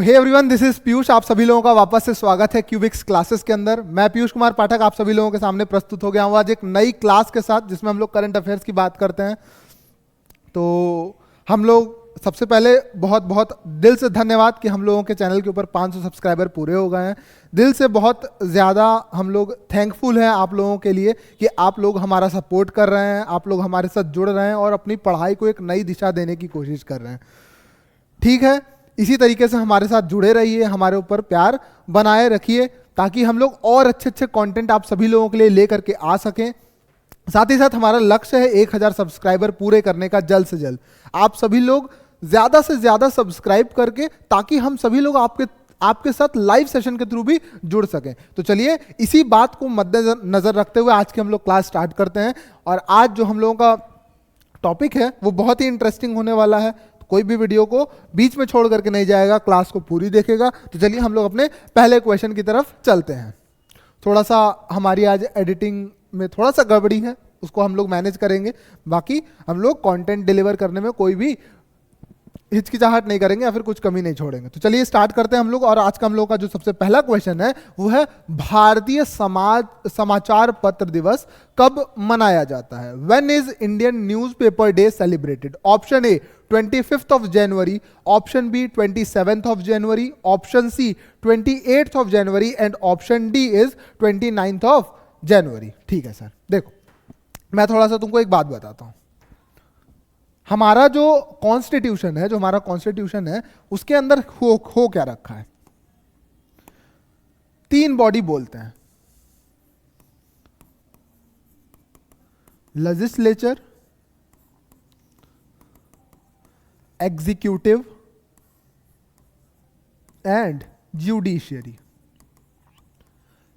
Hey everyone, this is Piyush. आप सभी लोगों का वापस से स्वागत है क्यूबिक्स क्लासेस के अंदर। मैं पीयूष कुमार पाठक आप सभी लोगों के सामने प्रस्तुत हो गया हूँ आज एक नई क्लास के साथ, जिसमें हम लोग करंट अफेयर्स की बात करते हैं। तो हम लोग सबसे पहले बहुत बहुत दिल से धन्यवाद कि हम लोगों के चैनल के ऊपर 500 सब्सक्राइबर पूरे हो गए हैं। दिल से बहुत ज़्यादा हम लोग थैंकफुल हैं आप लोगों के लिए कि आप लोग हमारा सपोर्ट कर रहे हैं, आप लोग हमारे साथ जुड़ रहे हैं और अपनी पढ़ाई को एक नई दिशा देने की कोशिश कर रहे हैं। ठीक है, इसी तरीके से हमारे साथ जुड़े रहिए, हमारे ऊपर प्यार बनाए रखिए ताकि हम लोग और अच्छे अच्छे कंटेंट आप सभी लोगों के लिए लेकर के आ सकें। साथ ही साथ हमारा लक्ष्य है 1000 सब्सक्राइबर पूरे करने का जल्द से जल्द। आप सभी लोग ज़्यादा से ज़्यादा सब्सक्राइब करके, ताकि हम सभी लोग आपके साथ लाइव सेशन के थ्रू भी जुड़ सकें। तो चलिए इसी बात को मद्देनजर रखते हुए आज की हम लोग क्लास स्टार्ट करते हैं। और आज जो हम लोगों का टॉपिक है वो बहुत ही इंटरेस्टिंग होने वाला है। कोई भी वीडियो को बीच में छोड़ करके नहीं जाएगा, क्लास को पूरी देखेगा। तो चलिए हम लोग अपने पहले क्वेश्चन की तरफ चलते हैं। थोड़ा सा हमारी आज एडिटिंग में थोड़ा सा गड़बड़ी है, उसको हम लोग मैनेज करेंगे। बाकी हम लोग कंटेंट डिलीवर करने में कोई भी हिचकिचाहट नहीं करेंगे या फिर कुछ कमी नहीं छोड़ेंगे। तो चलिए स्टार्ट करते हैं हम लोग। और आज का हम लोग का जो सबसे पहला क्वेश्चन है वो है भारतीय समाचार पत्र दिवस कब मनाया जाता है? When is Indian newspaper day celebrated? Option A 25th of January, option B 27th of January, option C 28th of January and option D is 29th of January. ठीक है सर, देखो मैं थोड़ा सा तुमको एक बात बताता हूं। हमारा जो कॉन्स्टिट्यूशन है, उसके अंदर हो क्या रखा है? 3 बॉडी बोलते हैं, लेजिस्लेचर, एग्जीक्यूटिव एंड जुडिशियरी।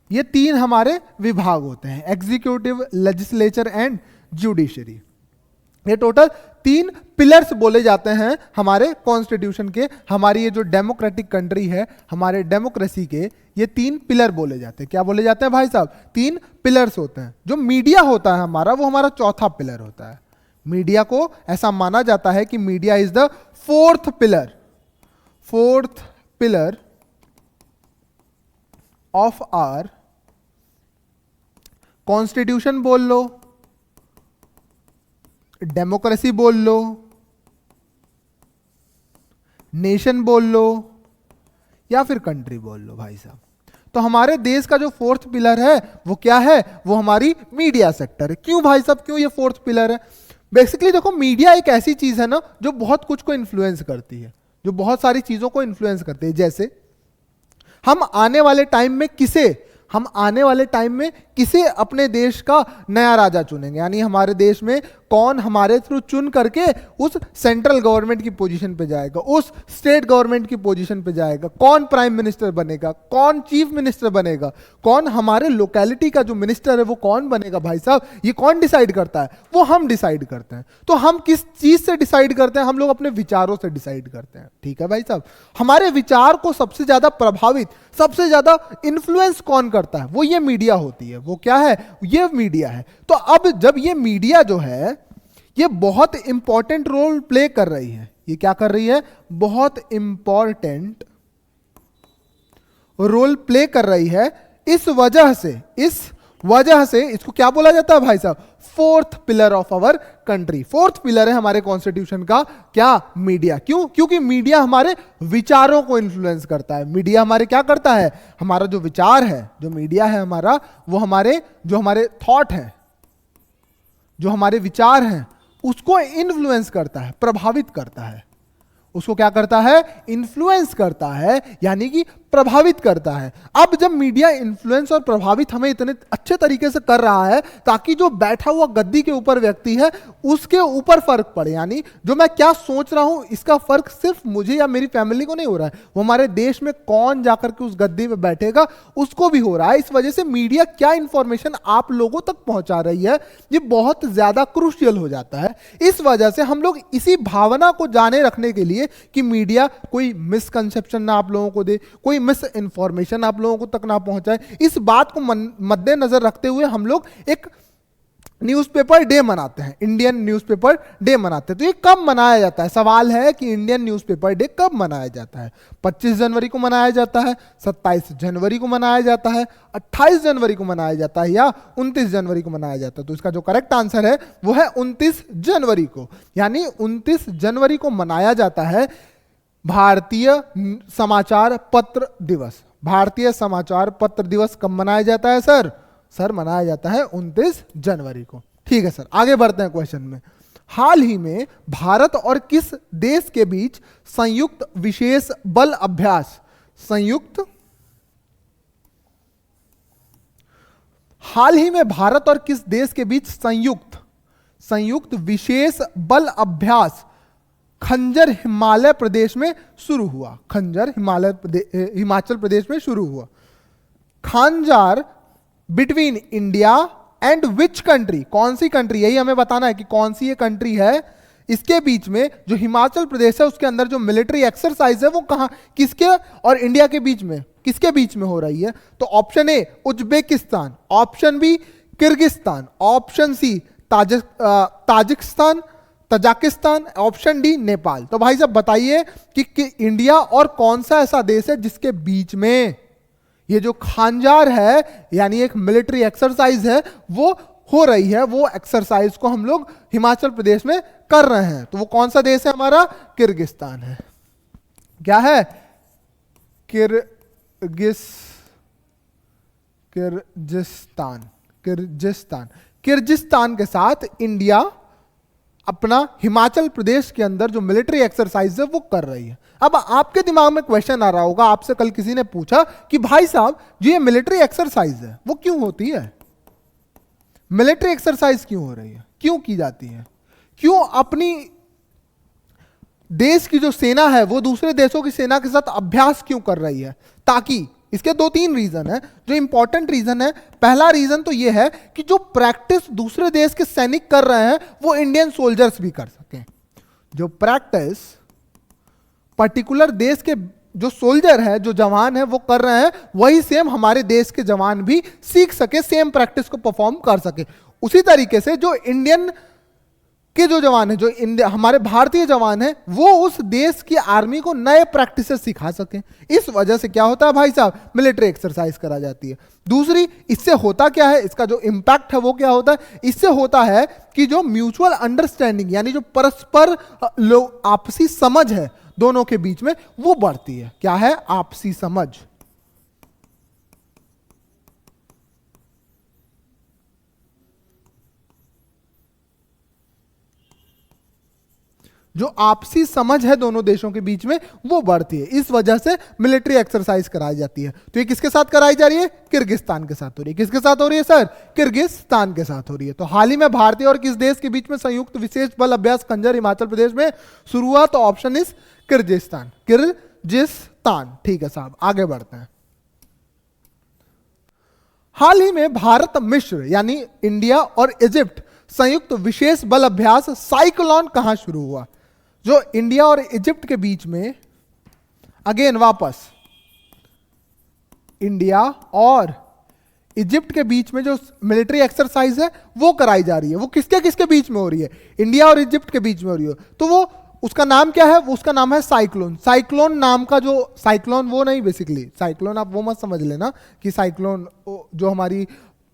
ये 3 हमारे विभाग होते हैं, एग्जीक्यूटिव, लेजिस्लेचर एंड जुडिशियरी। ये टोटल 3 पिलर्स बोले जाते हैं हमारे कॉन्स्टिट्यूशन के। हमारी ये जो डेमोक्रेटिक कंट्री है, हमारे डेमोक्रेसी के ये 3 पिलर बोले जाते हैं। क्या बोले जाते हैं भाई साहब? 3 पिलर्स होते हैं। जो मीडिया होता है हमारा, वो हमारा चौथा पिलर होता है। मीडिया को ऐसा माना जाता है कि media is the 4th pillar of our constitution बोल लो, डेमोक्रेसी बोल लो, नेशन बोल लो या फिर कंट्री बोल लो भाई साहब। तो हमारे देश का जो 4th पिलर है वो क्या है? वो हमारी मीडिया सेक्टर है। क्यों भाई साहब, क्यों ये 4th पिलर है? बेसिकली देखो, मीडिया एक ऐसी चीज है ना जो बहुत कुछ को इन्फ्लुएंस करती है, जो बहुत सारी चीजों को इन्फ्लुएंस करती है। जैसे हम आने वाले टाइम में किसे अपने देश का नया राजा चुनेंगे, यानी हमारे देश में कौन हमारे थ्रू चुन करके उस सेंट्रल गवर्नमेंट की पोजीशन पे जाएगा, उस स्टेट गवर्नमेंट की पोजीशन पे जाएगा, कौन प्राइम मिनिस्टर बनेगा, कौन चीफ मिनिस्टर बनेगा, कौन हमारे लोकेलिटी का जो मिनिस्टर है वो कौन बनेगा भाई साहब, ये कौन डिसाइड करता है? वो हम डिसाइड करते हैं। तो हम किस चीज से डिसाइड करते हैं? हम लोग अपने विचारों से डिसाइड करते हैं। ठीक है भाई साहब, हमारे विचार को सबसे ज्यादा प्रभावित, सबसे ज्यादा इंफ्लुएंस कौन करता है? वो ये मीडिया होती है। वो क्या है? ये मीडिया है। तो अब जब ये मीडिया जो है ये बहुत इंपॉर्टेंट रोल प्ले कर रही है, ये क्या कर रही है? बहुत इंपॉर्टेंट रोल प्ले कर रही है। इस वजह से इसको क्या बोला जाता है भाई साहब? 4th pillar of our country. 4th pillar है हमारे कॉन्स्टिट्यूशन का क्या? मीडिया। क्यों? क्योंकि मीडिया हमारे विचारों को इन्फ्लुएंस करता है। मीडिया हमारे क्या करता है? हमारा जो विचार है, जो मीडिया है हमारा, वो हमारे थॉट है, जो हमारे विचार हैं, उसको इन्फ्लुएंस करता है, प्रभावित करता है। उसको क्या करता है? इन्फ्लुएंस करता है, यानी कि प्रभावित करता है। अब जब मीडिया इन्फ्लुएंस और प्रभावित हमें इतने अच्छे तरीके से कर रहा है ताकि जो बैठा हुआ गद्दी के ऊपर व्यक्ति है उसके ऊपर फर्क पड़े, यानी जो मैं क्या सोच रहा हूं इसका फर्क सिर्फ मुझे या मेरी फैमिली को नहीं हो रहा है, वो हमारे देश में कौन जाकर के उस गद्दी पे बैठेगा उसको भी हो रहा है। इस वजह से मीडिया क्या इंफॉर्मेशन आप लोगों तक पहुंचा रही है ये बहुत ज्यादा क्रूशियल हो जाता है। इस वजह से हम लोग इसी भावना को जाने रखने के लिए कि मीडिया कोई मिसकंसेप्शन ना आप लोगों को दे, कोई मिस इंफॉर्मेशन आप लोगों को तक ना पहुंचाए, इस बात को मद्देनजर रखते हुए हम लोग एक न्यूज़पेपर डे मनाते हैं, इंडियन न्यूज़पेपर डे मनाते हैं। तो ये कब मनाया जाता है? सवाल है कि इंडियन न्यूज़पेपर डे कब मनाया जाता है? 25 जनवरी को मनाया जाता है, 27 जनवरी को मनाया जाता है, 28 जनवरी को मनाया जाता है, या 29 जनवरी को मनाया जाता है? तो इसका जो करेक्ट आंसर है वो है 29 जनवरी को। यानी 29 जनवरी को मनाया जाता है भारतीय समाचार पत्र दिवस। भारतीय समाचार पत्र दिवस कब मनाया जाता है सर? सर मनाया जाता है 29 जनवरी को। ठीक है सर, आगे बढ़ते हैं क्वेश्चन में। हाल ही में भारत और किस देश के बीच संयुक्त विशेष बल अभ्यास, हाल ही में भारत और किस देश के बीच संयुक्त विशेष बल अभ्यास खंजर हिमालय प्रदेश में शुरू हुआ? खंजर हिमाचल प्रदेश में शुरू हुआ। Khanjar between India and which country? कौन सी कंट्री? यही हमें बताना है कि कौन सी ये कंट्री है। इसके बीच में जो हिमाचल प्रदेश है उसके अंदर जो मिलिट्री एक्सरसाइज है वो कहां, किसके और इंडिया के बीच में, किसके बीच में हो रही है? तो option A Uzbekistan, option B Kyrgyzstan, option C Tajikistan, option D Nepal. तो भाई साहब बताइए कि इंडिया और कौन सा ऐसा देश है जिसके बीच में ये जो खांजार है यानी एक मिलिट्री एक्सरसाइज है वो हो रही है? वो एक्सरसाइज को हम लोग हिमाचल प्रदेश में कर रहे हैं। तो वो कौन सा देश है हमारा? किर्गिस्तान है। क्या है? किर्गिस्तान के साथ इंडिया अपना हिमाचल प्रदेश के अंदर जो मिलिट्री एक्सरसाइज है वो कर रही है। अब आपके दिमाग में क्वेश्चन आ रहा होगा, आपसे कल किसी ने पूछा कि भाई साहब जो ये मिलिट्री एक्सरसाइज है वो क्यों होती है? मिलिट्री एक्सरसाइज क्यों हो रही है, क्यों की जाती है? क्यों अपनी देश की जो सेना है वो दूसरे देशों की सेना के साथ अभ्यास क्यों कर रही है? ताकि इसके 2-3 रीजन है जो इंपॉर्टेंट रीजन है। पहला रीजन तो ये है कि जो प्रैक्टिस दूसरे देश के सैनिक कर रहे हैं वो इंडियन सोल्जर्स भी कर सकें। जो प्रैक्टिस पर्टिकुलर देश के जो सोल्जर है, जो जवान है वो कर रहे हैं, वही सेम हमारे देश के जवान भी सीख सके, सेम प्रैक्टिस को परफॉर्म कर सके। उसी तरीके से जो इंडियन के जो जवान है, जो हमारे भारतीय जवान है, वो उस देश की आर्मी को नए प्रैक्टिस सिखा सके। इस वजह से क्या होता है भाई साहब? मिलिट्री एक्सरसाइज करा जाती है। दूसरी, इससे होता क्या है, इसका जो इंपैक्ट है वो क्या होता है? इससे होता है कि जो म्यूचुअल अंडरस्टैंडिंग यानी जो परस्पर आपसी समझ है दोनों के बीच में वो बढ़ती है। क्या है? आपसी समझ। जो आपसी समझ है दोनों देशों के बीच में वो बढ़ती है। इस वजह से मिलिट्री एक्सरसाइज कराई जाती है। तो ये किसके साथ कराई जा रही है? किर्गिस्तान के साथ हो रही है। किसके साथ हो रही है सर? किर्गिस्तान के साथ हो रही है। तो हाल ही में भारतीय और किस देश के बीच में संयुक्त विशेष बल अभ्यास खंजर हिमाचल प्रदेश में शुरू हुआ? तो ऑप्शन इज किर्गिस्तान। ठीक है साहब, आगे बढ़ते हैं। हाल ही में भारत मिस्र यानी इंडिया और इजिप्ट संयुक्त विशेष बल अभ्यास साइक्लोन कहां शुरू हुआ? जो इंडिया और इजिप्ट के बीच में, अगेन वापस इंडिया और इजिप्ट के बीच में जो मिलिट्री एक्सरसाइज है वो कराई जा रही है, वो किसके किसके बीच में हो रही है? इंडिया और इजिप्ट के बीच में हो रही है। तो वो उसका नाम क्या है? उसका नाम है साइक्लोन। साइक्लोन नाम का जो साइक्लोन वो नहीं, बेसिकली साइक्लोन आप वो मत समझ लेना कि साइक्लोन जो हमारी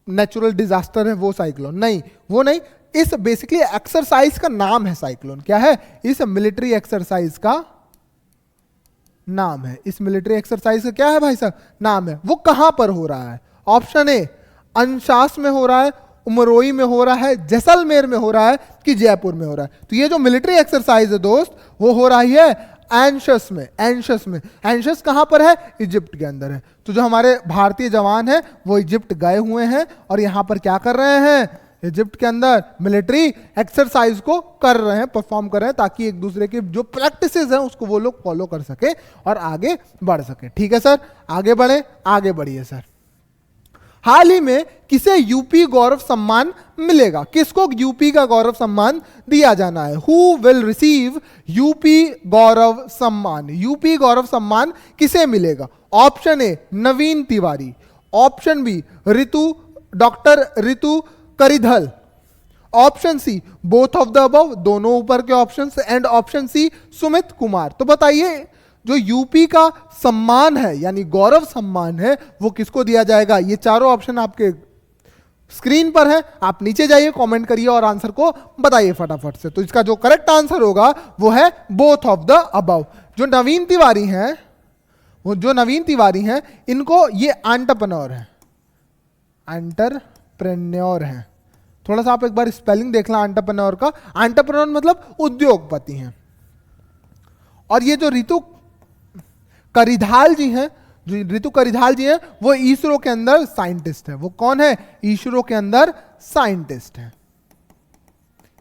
नेचुरल डिजास्टर है वो साइक्लोन नहीं, वो नहीं। इस बेसिकली एक्सरसाइज का नाम है साइक्लोन। क्या है? इस मिलिट्री एक्सरसाइज का नाम है। इस मिलिट्री एक्सरसाइज का क्या है भाई साहब? नाम है। वो कहां पर हो रहा है? ऑप्शन ए अंशास में हो रहा है, उमरोई में हो रहा है, जैसलमेर में हो रहा है कि जयपुर में हो रहा है? तो ये जो मिलिट्री एक्सरसाइज है दोस्त वो हो रही है एंशस में। एंशस कहां पर है? इजिप्ट के अंदर है। तो जो हमारे भारतीय जवान हैं वो इजिप्ट गए हुए हैं और यहां पर क्या कर रहे हैं? इजिप्ट के अंदर मिलिट्री एक्सरसाइज को कर रहे हैं, परफॉर्म कर रहे हैं, ताकि एक दूसरे की जो प्रैक्टिसेस हैं उसको वो लोग फॉलो कर सके और आगे बढ़ सके। ठीक है सर, आगे बढ़े, आगे बढ़िए सर। हाल ही में किसे यूपी गौरव सम्मान मिलेगा? किसको यूपी का गौरव सम्मान दिया जाना है? Who will receive UP Gaurav Samman? UP Gaurav Samman किसे मिलेगा? Option A Naveen Tiwari, option B doctor Ritu Karidhal, option C both of the above, दोनों ऊपर के option, and option C Sumit Kumar. तो बताइए जो यूपी का सम्मान है यानी गौरव सम्मान है वो किसको दिया जाएगा? ये चारों ऑप्शन आपके स्क्रीन पर है, आप नीचे जाइए, कमेंट करिए और आंसर को बताइए फटाफट से। तो इसका जो करेक्ट आंसर होगा वो है बोथ ऑफ द अबव। जो नवीन तिवारी हैं, वो जो नवीन तिवारी हैं इनको ये एंटरप्रेन्योर है, एंटरप्रेन्योर है। थोड़ा सा आप एक बार स्पेलिंग देख लें एंटरप्रेन्योर का। एंटरप्रेन्योर मतलब उद्योगपति हैं। और ये जो ऋतु करिधाल जी हैं, जो ऋतु करिधाल जी हैं वो इसरो के अंदर साइंटिस्ट है। वो कौन है? इसरो के अंदर साइंटिस्ट है।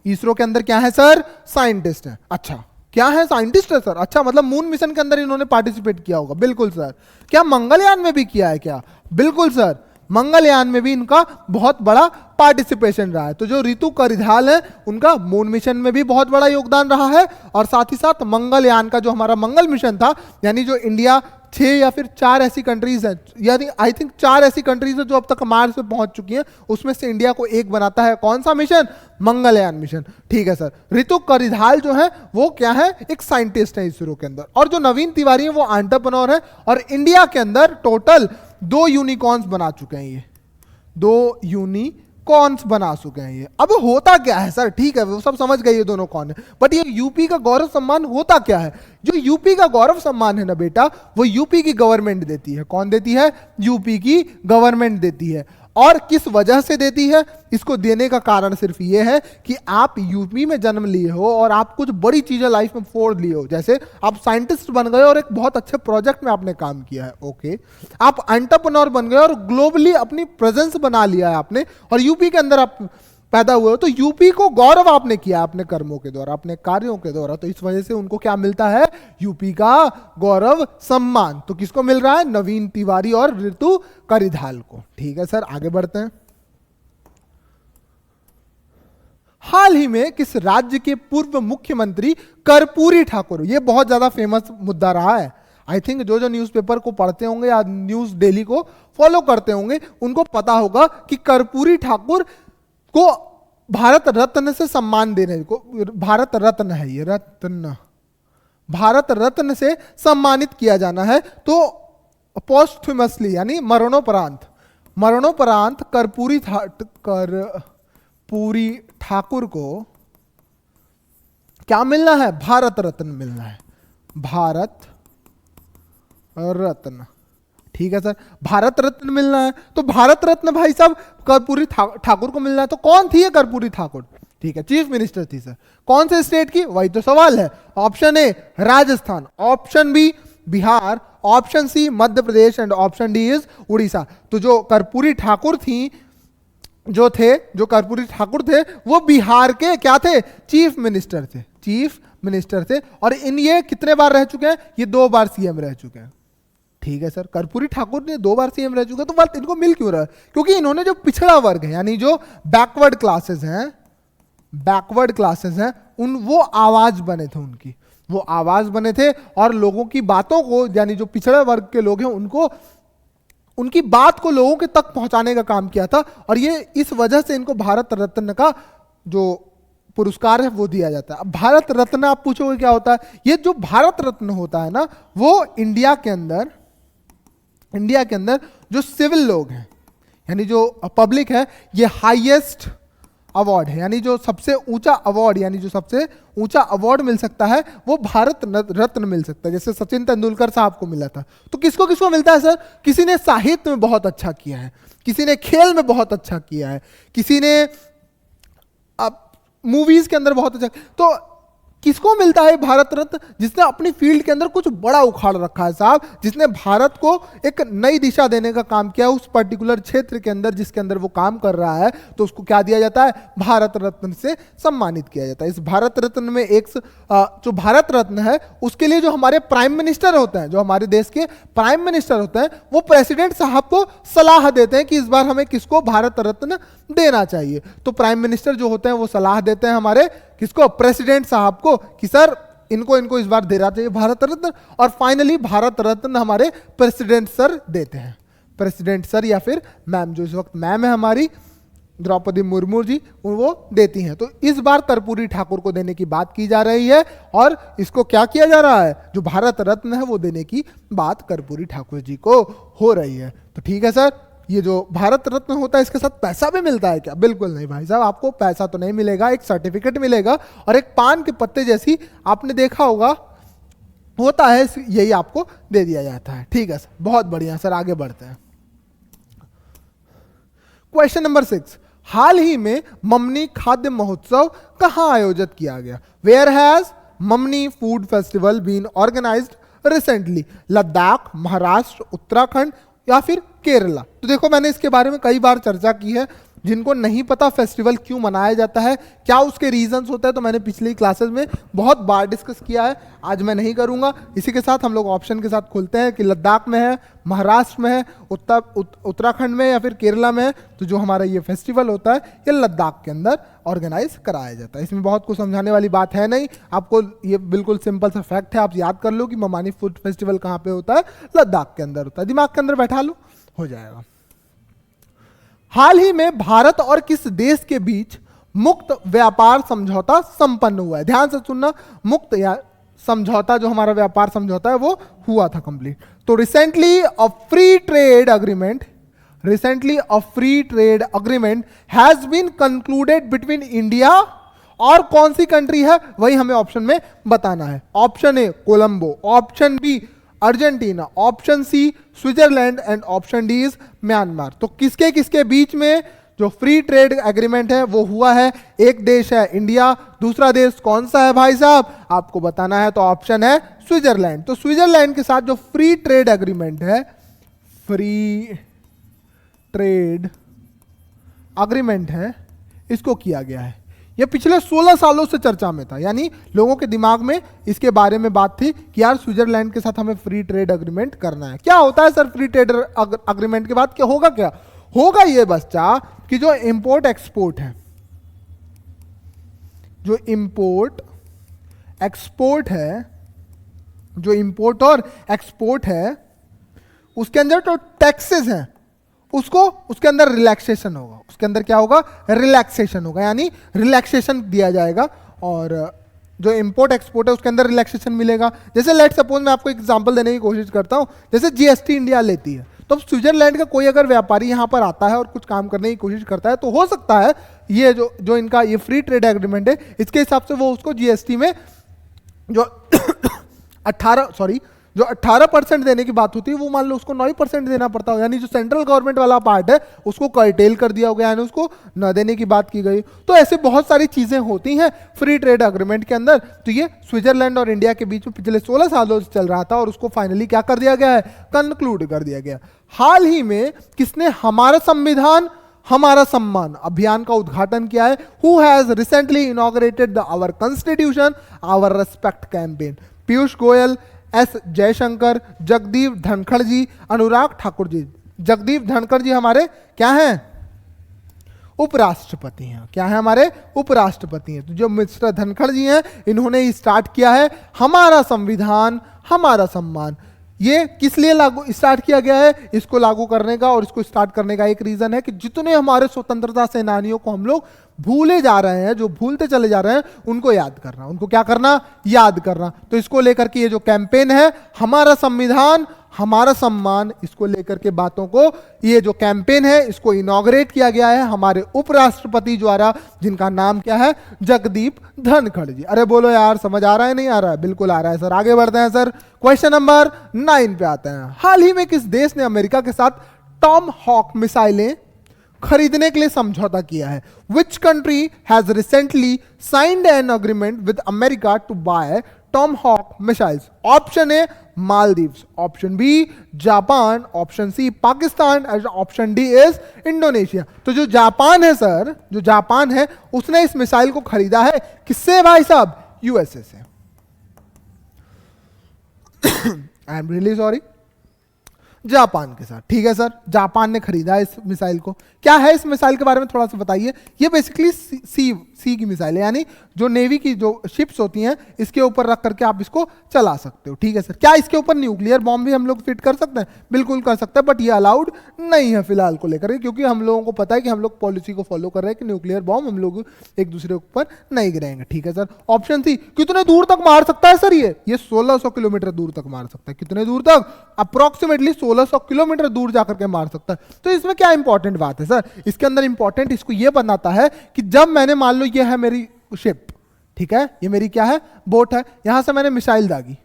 इसरो के अंदर क्या है सर? साइंटिस्ट है। अच्छा, क्या है? साइंटिस्ट है सर। अच्छा, मतलब मून मिशन के अंदर इन्होंने पार्टिसिपेट किया होगा। बिल्कुल सर। क्या मंगलयान में भी किया है क्या? बिल्कुल सर, मंगलयान में भी इनका बहुत बड़ा पार्टिसिपेशन रहा है। तो जो ऋतु करिधाल है उनका मून मिशन में भी बहुत बड़ा योगदान रहा है, और साथ ही साथ मंगलयान का जो हमारा मंगल मिशन था, यानी जो इंडिया 6 या फिर 4 ऐसी कंट्रीज हैं, यानी आई थिंक 4 ऐसी कंट्रीज हैं जो अब तक मार्स पे पहुंच चुकी हैं, उसमें से इंडिया को एक बनाता है कौन सा मिशन? मंगलयान मिशन। ठीक है सर। ऋतु करिधाल जो है वो क्या है? एक साइंटिस्ट है इसरो के अंदर। और जो नवीन तिवारी है वो एंटरप्रेन्योर है, और इंडिया के अंदर टोटल 2 यूनिकॉर्न्स बना चुके हैं। ये 2 यूनिकॉर्न्स बना चुके हैं। ये अब होता क्या है सर? ठीक है, वो सब समझ गए ये दोनों कौन है, बट ये यूपी का गौरव सम्मान होता क्या है? जो यूपी का गौरव सम्मान है ना बेटा, वो यूपी की गवर्नमेंट देती है। कौन देती है? यूपी की गवर्नमेंट देती है। और किस वजह से देती है? इसको देने का कारण सिर्फ ये है कि आप यूपी में जन्म लिए हो और आप कुछ बड़ी चीजें लाइफ में फोड़ लिए हो। जैसे आप साइंटिस्ट बन गए और एक बहुत अच्छे प्रोजेक्ट में आपने काम किया है, ओके। आप एंटरप्रेन्योर बन गए और ग्लोबली अपनी प्रेजेंस बना लिया है आपने, और यूपी के अंदर आप पैदा हुए हो, तो यूपी को गौरव आपने किया अपने कर्मों के द्वारा, अपने कार्यों के द्वारा। तो इस वजह से उनको क्या मिलता है? यूपी का गौरव सम्मान। तो किसको मिल रहा है? नवीन तिवारी और ऋतु करिधाल को। ठीक है सर, आगे बढ़ते हैं। हाल ही में किस राज्य के पूर्व मुख्यमंत्री कर्पूरी ठाकुर, ये बहुत ज्यादा फेमस मुद्दा रहा है। आई थिंक जो न्यूज़पेपर को पढ़ते होंगे या न्यूज डेली को फॉलो करते होंगे उनको पता होगा कि कर्पूरी ठाकुर को भारत रत्न से सम्मान देने को, भारत रत्न है ये, रत्न, भारत रत्न से सम्मानित किया जाना है। तो पोस्टह्यूमसली यानी मरणोपरांत, मरणोपरांत कर्पूरी ठाकुर को क्या मिलना है? भारत रत्न मिलना है, भारत रत्न। ठीक है सर, भारत रत्न मिलना है। तो भारत रत्न भाई साहब कर्पूरी ठाकुर को मिलना है। तो कौन थी ये कर्पूरी ठाकुर? ठीक है, चीफ मिनिस्टर थी सर। कौन से स्टेट की? वही तो सवाल है। Option A Rajasthan, option B Bihar, option C Madhya Pradesh, and option D is Orissa. तो जो कर्पूरी ठाकुर थी, जो कर्पूरी ठाकुर थे वो बिहार के क्या थे? चीफ मिनिस्टर थे, चीफ मिनिस्टर थे। और ये कितने बार रह चुके हैं? ये 2 बार सीएम रह चुके हैं। ठीक है सर, कर्पूरी ठाकुर ने 2 बार सीएम रह चुके हैं। तो बात इनको मिल क्यों रहा है? क्योंकि इन्होंने जो पिछड़ा वर्ग है यानी जो बैकवर्ड क्लासेस हैं, वो आवाज बने थे उनकी, वो आवाज बने थे और लोगों की बातों को, यानी जो पिछड़ा वर्ग के लोग हैं उनको, उनकी बात को लोगों के तक पहुंचाने का काम किया था। और ये इस वजह से इनको भारत रत्न का जो पुरस्कार है वो दिया जाता है। अब भारत रत्न आप पूछोगे क्या होता है? ये जो भारत रत्न होता है ना, वो इंडिया के अंदर जो सिविल लोग हैं यानी जो पब्लिक है, ये हाईएस्ट अवार्ड है, यानी जो सबसे ऊंचा अवार्ड, यानी जो सबसे ऊंचा अवार्ड मिल सकता है वो भारत रत्न मिल सकता है। जैसे सचिन तेंदुलकर साहब को मिला था। तो किसको किसको मिलता है सर? किसी ने साहित्य में बहुत अच्छा किया है, किसी ने खेल में बहुत अच्छा किया है, किसी ने मूवीज के अंदर बहुत अच्छा। तो किसको मिलता है भारत रत्न? जिसने अपनी फील्ड के अंदर कुछ बड़ा उखाड़ रखा है साहब, जिसने भारत को एक नई दिशा देने का काम किया उस पर्टिकुलर क्षेत्र के अंदर जिसके अंदर वो काम कर रहा है, तो उसको क्या दिया जाता है? भारत रत्न से सम्मानित किया जाता है। इस भारत रत्न में जो भारत रत्न है उसके लिए जो हमारे प्राइम मिनिस्टर होते हैं, जो हमारे देश के प्राइम मिनिस्टर होते हैं, वो प्रेसिडेंट साहब को सलाह देते हैं कि इस बार हमें किसको भारत रत्न देना चाहिए। तो प्राइम मिनिस्टर जो होते हैं वो सलाह देते हैं हमारे किसको? प्रेसिडेंट साहब को, कि सर इनको इस बार देना चाहिए भारत रत्न। और फाइनली भारत रत्न हमारे प्रेसिडेंट सर देते हैं, प्रेसिडेंट सर या फिर मैम, जो इस वक्त मैम है हमारी द्रौपदी मुर्मू जी वो देती हैं। तो इस बार कर्पूरी ठाकुर को देने की बात की जा रही है और इसको क्या किया जा रहा है, जो भारत रत्न है वो देने की बात कर्पूरी ठाकुर जी को हो रही है। तो ठीक है सर, ये जो भारत रत्न होता है इसके साथ पैसा भी मिलता है क्या? बिल्कुल नहीं भाई साहब, आपको पैसा तो नहीं मिलेगा, एक सर्टिफिकेट मिलेगा और एक पान के पत्ते जैसी, आपने देखा होगा होता है, यही आपको दे दिया जाता है। ठीक है सर, बहुत बढ़िया सर, आगे बढ़ते हैं। क्वेश्चन नंबर 6, हाल ही में ममनी खाद्य महोत्सव कहां आयोजित किया गया? Where has Mamani food festival been organised recently? Ladakh, Maharashtra, Uttarakhand या फिर केरला? तो देखो, मैंने इसके बारे में कई बार चर्चा की है। जिनको नहीं पता फेस्टिवल क्यों मनाया जाता है, क्या उसके रीजंस होते हैं, तो मैंने पिछली क्लासेस में बहुत बार डिस्कस किया है, आज मैं नहीं करूंगा। इसी के साथ हम लोग ऑप्शन के साथ खोलते हैं कि लद्दाख में है, महाराष्ट्र में है, उत्तराखंड में या फिर केरला में है। तो जो हमारा ये फेस्टिवल होता है ये लद्दाख के अंदर ऑर्गेनाइज कराया जाता है। इसमें बहुत कुछ समझाने वाली बात है नहीं, आपको ये बिल्कुल सिंपल सा फैक्ट है, आप याद कर लो कि ममानी फूड फेस्टिवल कहाँ पे होता है, लद्दाख के अंदर होता है। दिमाग के अंदर बैठा लो, हो जाएगा। हाल ही में भारत और किस देश के बीच मुक्त व्यापार समझौता संपन्न हुआ है? ध्यान से सुनना, मुक्त या समझौता, जो हमारा व्यापार समझौता है वो हुआ था कंप्लीट। तो recently a free trade agreement has been concluded between India, और कौन सी कंट्री है वही हमें ऑप्शन में बताना है। Option A Colombo, option B Argentina, option C Switzerland and option D is Myanmar. तो किसके किसके बीच में जो फ्री ट्रेड एग्रीमेंट है वो हुआ है? एक देश है इंडिया, दूसरा देश कौन सा है भाई साहब, आपको बताना है। तो ऑप्शन है स्विट्जरलैंड। तो स्विट्जरलैंड के साथ जो फ्री ट्रेड एग्रीमेंट है, फ्री ट्रेड एग्रीमेंट है, इसको किया गया है। ये पिछले 16 सालों से चर्चा में था, यानी लोगों के दिमाग में इसके बारे में बात थी कि यार स्विट्जरलैंड के साथ हमें फ्री ट्रेड एग्रीमेंट करना है। क्या होता है सर फ्री ट्रेड एग्रीमेंट के बाद? क्या होगा? क्या होगा ये बच्चा कि जो इंपोर्ट एक्सपोर्ट है, जो इंपोर्ट एक्सपोर्ट है, जो इंपोर्ट और एक्सपोर्ट है, उसके अंदर जो टैक्सेस हैं उसको, उसके अंदर रिलैक्सेशन होगा। उसके अंदर क्या होगा? रिलैक्सेशन होगा, यानी रिलैक्सेशन दिया जाएगा। और जो इंपोर्ट एक्सपोर्ट है उसके अंदर रिलैक्सेशन मिलेगा। जैसे लेट सपोज मैं आपको एग्जांपल देने की कोशिश करता हूं, जैसे जीएसटी इंडिया लेती है, तो स्विट्जरलैंड का कोई अगर व्यापारी यहां पर आता है और कुछ काम करने की कोशिश करता है, तो हो सकता है ये जो इनका ये फ्री ट्रेड एग्रीमेंट है, इसके हिसाब से वो उसको जीएसटी में जो 18% देने की बात होती है, वो मान लो उसको 9% देना पड़ता हो, यानी जो सेंट्रल गवर्नमेंट वाला पार्ट है उसको कर्टेल कर दिया गया, यानी उसको न देने की बात की गई। तो ऐसे बहुत सारी चीजें होती हैं फ्री ट्रेड एग्रीमेंट के अंदर। तो ये स्विट्जरलैंड और इंडिया के बीच में पिछले 16 सालों से चल रहा था और उसको फाइनली क्या कर दिया गया है? कंक्लूड कर दिया गया। हाल ही में किसने हमारा संविधान हमारा सम्मान अभियान का उद्घाटन किया है? Who has recently inaugurated our constitution our respect campaign? Piyush Goyal, S Jaishankar, Jagdeep Dhankhar ji, Anurag Thakur ji. Jagdeep Dhankhar ji हमारे क्या हैं? उपराष्ट्रपति हैं। क्या है? हमारे उपराष्ट्रपति हैं। तो जो मिस्टर धनखड़ जी हैं, इन्होंने स्टार्ट किया है हमारा संविधान हमारा सम्मान। ये किस लिए लागू स्टार्ट किया गया है? इसको लागू करने का और इसको स्टार्ट करने का एक रीजन है कि जितने हमारे स्वतंत्रता सेनानियों को हम लोग भूले जा रहे हैं, जो भूलते चले जा रहे हैं, उनको याद करना। उनको क्या करना? याद करना। तो इसको लेकर के ये जो कैंपेन है हमारा संविधान हमारा सम्मान, इसको लेकर के बातों को, ये जो कैंपेन है इसको इनॉग्रेट किया गया है हमारे उपराष्ट्रपति द्वारा, जिनका नाम क्या है? जगदीप धनखड़ जी। अरे बोलो यार, समझ आ रहा है? नहीं आ रहा है? बिल्कुल आ रहा है सर। आगे बढ़ते हैं सर, क्वेश्चन नंबर 9 पे आते हैं। हाल ही में किस देश ने अमेरिका के साथ टॉम हॉक मिसाइलें खरीदने के लिए समझौता किया है? Which country has recently signed an agreement with America to buy Tomahawk missiles? Option A Maldives, option B Japan, option C Pakistan, option D is Indonesia. तो जो जापान है सर, जो जापान है उसने इस मिसाइल को खरीदा है किससे भाई साहब? यूएसए से। I am really sorry, Japan के साथ। ठीक है सर, जापान ने खरीदा इस मिसाइल को। क्या है इस मिसाइल के बारे में थोड़ा सा बताइए। ये बेसिकली सी की मिसाइल है, यानी जो नेवी की जो शिप्स होती हैं इसके ऊपर रख करके आप इसको चला सकते हो। ठीक है सर, क्या इसके ऊपर न्यूक्लियर बॉम्ब भी हम लोग फिट कर सकते हैं? बिल्कुल कर सकते हैं, बट ये अलाउड नहीं है फिलहाल को लेकर, क्योंकि हम लोगों को पता है कि हम लोग पॉलिसी को फॉलो कर रहे हैं कि न्यूक्लियर बॉम्ब हम लोग एक दूसरे के ऊपर नहीं गिराएंगे। ठीक है सर, ऑप्शन सी, कितने दूर तक मार सकता है सर? ये 1600 किलोमीटर दूर तक मार सकता है। कितने दूर तक? अप्रोक्सीमेटली 1600 किलोमीटर दूर जाकर के मार सकता है। तो इसमें क्या इंपॉर्टेंट बात है सर? इसके अंदर इंपॉर्टेंट इसको ये बनाता है कि जब मैंने, मान लो ये है मेरी शिप, ठीक है, ये मेरी क्या है? बोट है, यहां से मैंने मिसाइल दागी,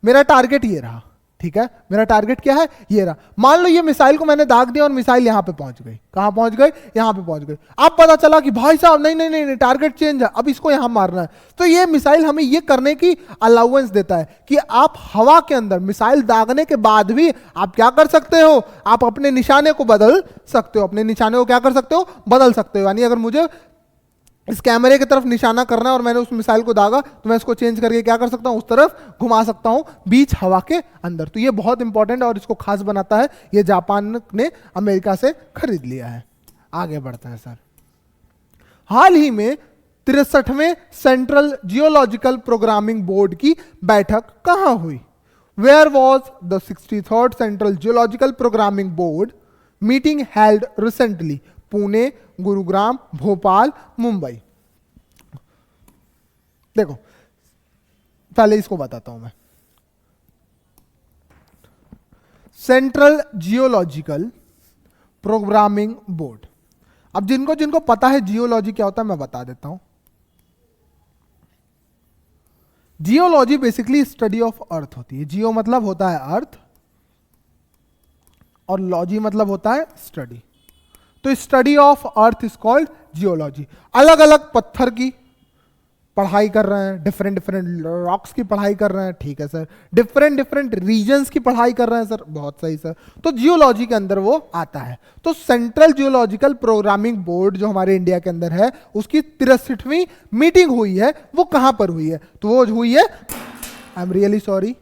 मेरा टारगेट ये रहा। ठीक है, मेरा टारगेट क्या है? ये रहा। मान लो ये मिसाइल को मैंने दाग दिया और मिसाइल यहां पे पहुंच गई। कहां पहुंच गई? यहां पे पहुंच गई। अब पता चला कि भाई साहब नहीं नहीं नहीं, नहीं टारगेट चेंज है, अब इसको यहां मारना है। तो ये मिसाइल हमें ये करने की अलाउंस देता है कि आप हवा के अंदर मिसाइल दागने के बाद भी आप क्या कर सकते हो? आप अपने निशाने को बदल सकते हो। अपने निशाने को क्या कर सकते हो? बदल सकते हो। यानी अगर मुझे इस कैमरे की तरफ निशाना करना है और मैंने उस मिसाइल को दागा, तो मैं इसको चेंज करके क्या कर सकता हूं? उस तरफ घुमा सकता हूं, बीच हवा के अंदर। तो ये बहुत इंपॉर्टेंट है और इसको खास बनाता है, ये जापान ने अमेरिका से खरीद लिया है। आगे बढ़ते हैं सर। हाल ही में 63वें सेंट्रल जियोलॉजिकल प्रोग्रामिंग बोर्ड की बैठक कहां हुई? Where was the 63rd central geological programming board meeting held recently? Pune, Gurugram, Bhopal, Mumbai. देखो पहले इसको बताता हूं मैं। सेंट्रल जियोलॉजिकल प्रोग्रामिंग बोर्ड, अब जिनको जिनको पता है जियोलॉजी क्या होता है मैं बता देता हूं। Geology basically study of earth होती है। जियो मतलब होता है अर्थ और लॉजी मतलब होता है स्टडी। तो study of earth is called geology. अलग अलग पत्थर की पढ़ाई कर रहे हैं, डिफरेंट डिफरेंट रॉक्स की पढ़ाई कर रहे हैं। ठीक है सर, डिफरेंट डिफरेंट रीजन्स की पढ़ाई कर रहे हैं सर, बहुत सही सर। तो जियोलॉजी के अंदर वो आता है। तो सेंट्रल जियोलॉजिकल प्रोग्रामिंग बोर्ड जो हमारे इंडिया के अंदर है, उसकी 63वीं मीटिंग हुई है। वो कहां पर हुई है? तो वो हुई है, आई एम रियली सॉरी,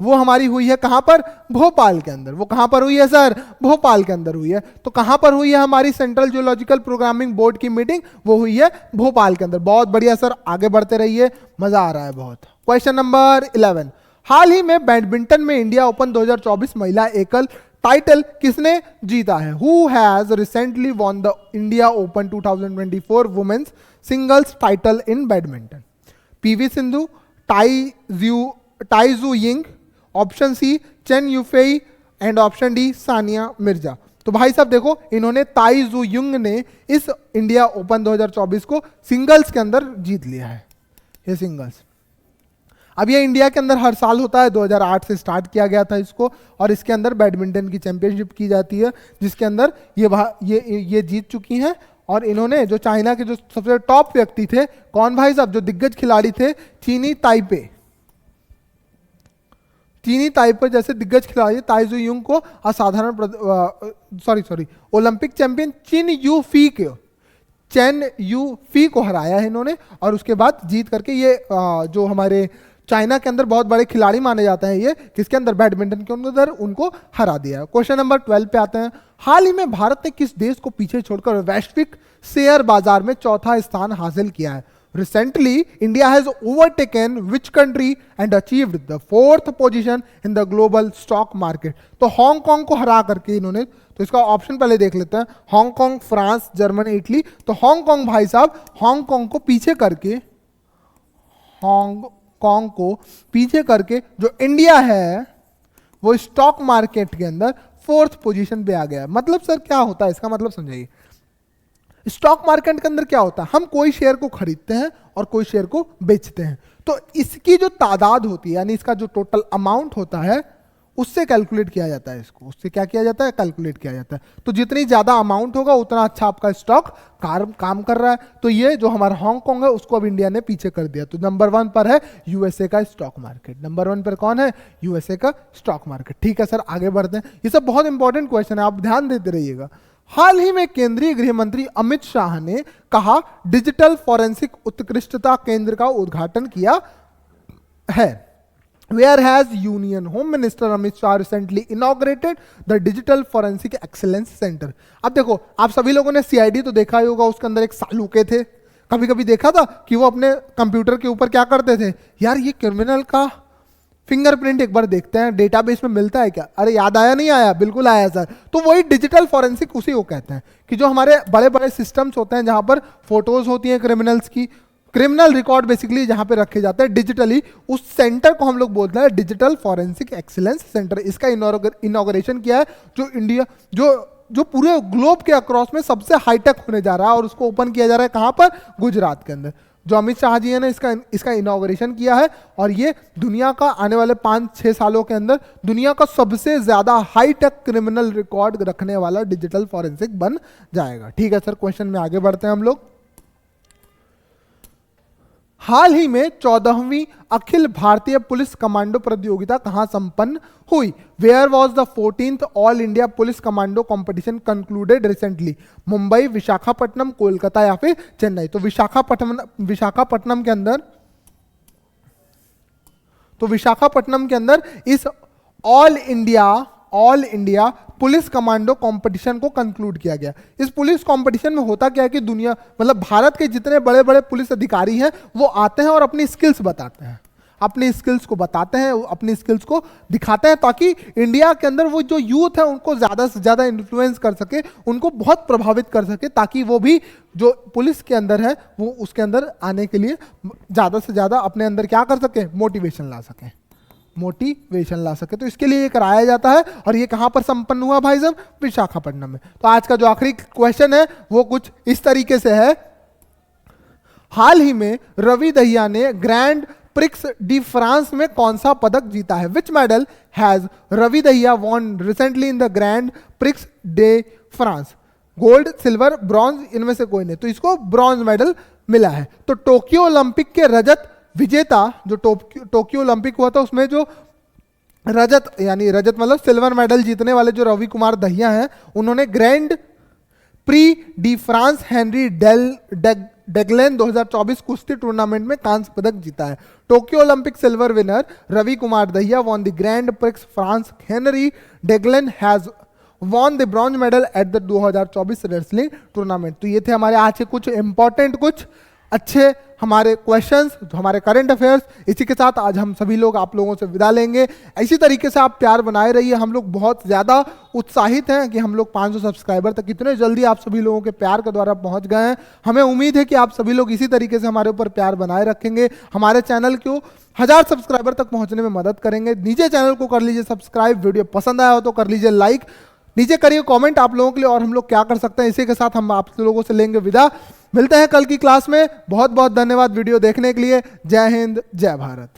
वो हमारी हुई है कहां पर? भोपाल के अंदर। वो कहां पर हुई है सर? भोपाल के अंदर हुई है। तो कहां पर हुई है हमारी सेंट्रल जियोलॉजिकल प्रोग्रामिंग बोर्ड की मीटिंग? वो हुई है भोपाल के अंदर। बहुत बढ़िया सर, आगे बढ़ते रहिए, मजा आ रहा है बहुत। क्वेश्चन नंबर 11, हाल ही में बैडमिंटन में इंडिया ओपन 2024 महिला एकल टाइटल किसने जीता है? Who has recently won the India Open 2024 women's singles title in badminton? P V Sindhu, Tai Tzu Ying, option C Chen Yufei and option D Sania Mirza. तो भाई साहब देखो, इन्होंने ताई जू युंग ने इस इंडिया ओपन 2024 को सिंगल्स के अंदर जीत लिया है। ये सिंगल्स, अब ये इंडिया के अंदर हर साल होता है, 2008 से स्टार्ट किया गया था इसको, और इसके अंदर बैडमिंटन की चैंपियनशिप की जाती है, जिसके अंदर ये जीत चुकी हैं। और इन्होंने जो चाइना के जो सबसे टॉप व्यक्ति थे, कौन भाई साहब, जो दिग्गज खिलाड़ी थे, चीनी ताइपे जैसे दिग्गज खिलाड़ी ताइजू युंग को असाधारण ओलंपिक चैंपियन चेन यू फी को हराया है इन्होंने। और उसके बाद जीत करके ये जो हमारे चाइना के अंदर बहुत बड़े खिलाड़ी माने जाते हैं, ये किसके अंदर? बैडमिंटन के अंदर उनको हरा दिया। क्वेश्चन नंबर 12 पे आते हैं। हाल ही में भारत ने किस देश को पीछे छोड़कर वैश्विक शेयर बाजार में चौथा स्थान हासिल किया है? Recently, India has overtaken which country and achieved the 4th position in the global stock market? तो हांगकांग को हरा करके इन्होंने, तो इसका ऑप्शन पहले देख लेते हैं। Hong Kong, France, Germany, Italy. तो हांगकांग भाई साहब, हांगकांग को पीछे करके जो इंडिया है वो स्टॉक मार्केट के अंदर 4th पोजीशन पे आ गया। मतलब सर क्या होता है इसका मतलब समझाइए। स्टॉक मार्केट के अंदर क्या होता है? हम कोई शेयर को खरीदते हैं और कोई शेयर को बेचते हैं। तो इसकी जो तादाद होती है, यानी इसका जो टोटल अमाउंट होता है, उससे कैलकुलेट किया जाता है इसको। उससे क्या किया जाता है? कैलकुलेट किया जाता है। तो जितनी ज्यादा अमाउंट होगा उतना अच्छा आपका स्टॉक काम कर रहा है। तो ये जो हमारा हांगकांग है उसको अब इंडिया ने पीछे कर दिया। तो नंबर 1 पर है यूएसए का स्टॉक मार्केट। नंबर 1 पर कौन है? यूएसए का स्टॉक मार्केट। ठीक है सर, आगे बढ़ते हैं। ये सब बहुत इंपॉर्टेंट क्वेश्चन है, आप ध्यान देते रहिएगा। हाल ही में केंद्रीय गृह मंत्री अमित शाह ने कहा डिजिटल फॉरेंसिक उत्कृष्टता केंद्र का उद्घाटन किया है। Where has Union Home Minister Amit Shah recently inaugurated the Digital Forensic Excellence Center? अब देखो, आप सभी लोगों ने CID तो देखा ही होगा, उसके अंदर एक सालूके थे, कभी कभी देखा था कि वो अपने कंप्यूटर के ऊपर क्या करते थे, यार ये क्रिमिनल का फिंगरप्रिंट एक बार देखते हैं डेटाबेस में मिलता है क्या, अरे याद आया नहीं आया, बिल्कुल आया सर। तो वही डिजिटल फॉरेंसिक उसी को कहते हैं कि जो हमारे बड़े बड़े सिस्टम्स होते हैं जहां पर फोटोज होती हैं क्रिमिनल्स की, क्रिमिनल रिकॉर्ड बेसिकली जहां पे रखे जाते हैं डिजिटली, उस सेंटर को हम लोग बोलते हैं डिजिटल फॉरेंसिक एक्सीलेंस सेंटर। इसका इनॉग्रेशन किया है जो इंडिया जो पूरे ग्लोब के अक्रॉस में सबसे हाईटेक होने जा रहा है, और उसको ओपन किया जा रहा है कहां पर, गुजरात के अंदर। जो अमित शाह जी ने इसका इनॉग्रेशन किया है, और ये दुनिया का आने वाले 5-6 सालों के अंदर दुनिया का सबसे ज्यादा हाईटेक क्रिमिनल रिकॉर्ड रखने वाला डिजिटल फॉरेंसिक बन जाएगा। ठीक है सर, क्वेश्चन में आगे बढ़ते हैं हम लोग। हाल ही में 14वीं अखिल भारतीय पुलिस कमांडो प्रतियोगिता कहां संपन्न हुई? Where was the 14th all India police commando competition concluded recently? Mumbai, Visakhapatnam, Kolkata या फिर चेन्नई? तो विशाखापट्टनम के अंदर इस all India police commando competition को कंक्लूड किया गया। इस पुलिस कंपटीशन में होता क्या है कि दुनिया मतलब भारत के जितने बड़े बड़े पुलिस अधिकारी हैं वो आते हैं और अपनी स्किल्स बताते हैं, अपनी स्किल्स को बताते हैं, अपनी स्किल्स को दिखाते हैं, ताकि इंडिया के अंदर वो जो यूथ है उनको ज़्यादा से ज़्यादा इन्फ्लुएंस कर सके, उनको बहुत प्रभावित कर सके, ताकि वो भी जो पुलिस के अंदर है वो उसके अंदर आने के लिए ज़्यादा से ज़्यादा अपने अंदर क्या कर सके, मोटिवेशन ला सके। तो इसके लिए ये कराया जाता है, और ये कहां पर संपन्न हुआ भाई साहब? विशाखापट्टनम में। तो आज का जो आखिरी क्वेश्चन है वो कुछ इस तरीके से है। हाल ही में रवि दहिया ने ग्रैंड प्रिक्स डी फ्रांस में कौन सा पदक जीता है? Which medal has Ravi Dahiya won recently in the Grand Prix de France? Gold, silver, bronze, इनमें से कोई नहीं, तो इसको ब्रॉन्ज मेडल मिला है। तो टोक्यो ओलंपिक के रजत विजेता, जो टोक्यो ओलंपिक हुआ था उसमें जो रजत मतलब सिल्वर मेडल जीतने वाले जो रवि कुमार दहिया हैं, उन्होंने Grand Prix de France Henri Deglane 2024 कुश्ती टूर्नामेंट में कांस्य पदक जीता है। Tokyo Olympic silver winner Ravi Kumar Dahiya won the Grand Prix France. Henri Deglane has won the bronze medal at the 2024 wrestling tournament. तो ये थे हमारे आज के कुछ इंपॉर्टेंट, कुछ अच्छे हमारे क्वेश्चंस, हमारे करंट अफेयर्स। इसी के साथ आज हम सभी लोग आप लोगों से विदा लेंगे। इसी तरीके से आप प्यार बनाए रहिए। हम लोग बहुत ज़्यादा उत्साहित हैं कि हम लोग 500 सब्सक्राइबर तक इतने जल्दी आप सभी लोगों के प्यार के द्वारा पहुंच गए हैं। हमें उम्मीद है कि आप सभी लोग इसी तरीके से हमारे ऊपर प्यार बनाए रखेंगे, हमारे चैनल को 1000 सब्सक्राइबर तक पहुँचने में मदद करेंगे। नीचे चैनल को कर लीजिए सब्सक्राइब, वीडियो पसंद आया हो तो कर लीजिए लाइक, नीचे करिए कमेंट आप लोगों के लिए, और हम लोग क्या कर सकते हैं। इसी के साथ हम आप लोगों से लेंगे विदा। मिलते हैं कल की क्लास में। बहुत बहुत धन्यवाद वीडियो देखने के लिए। जय हिंद, जय भारत।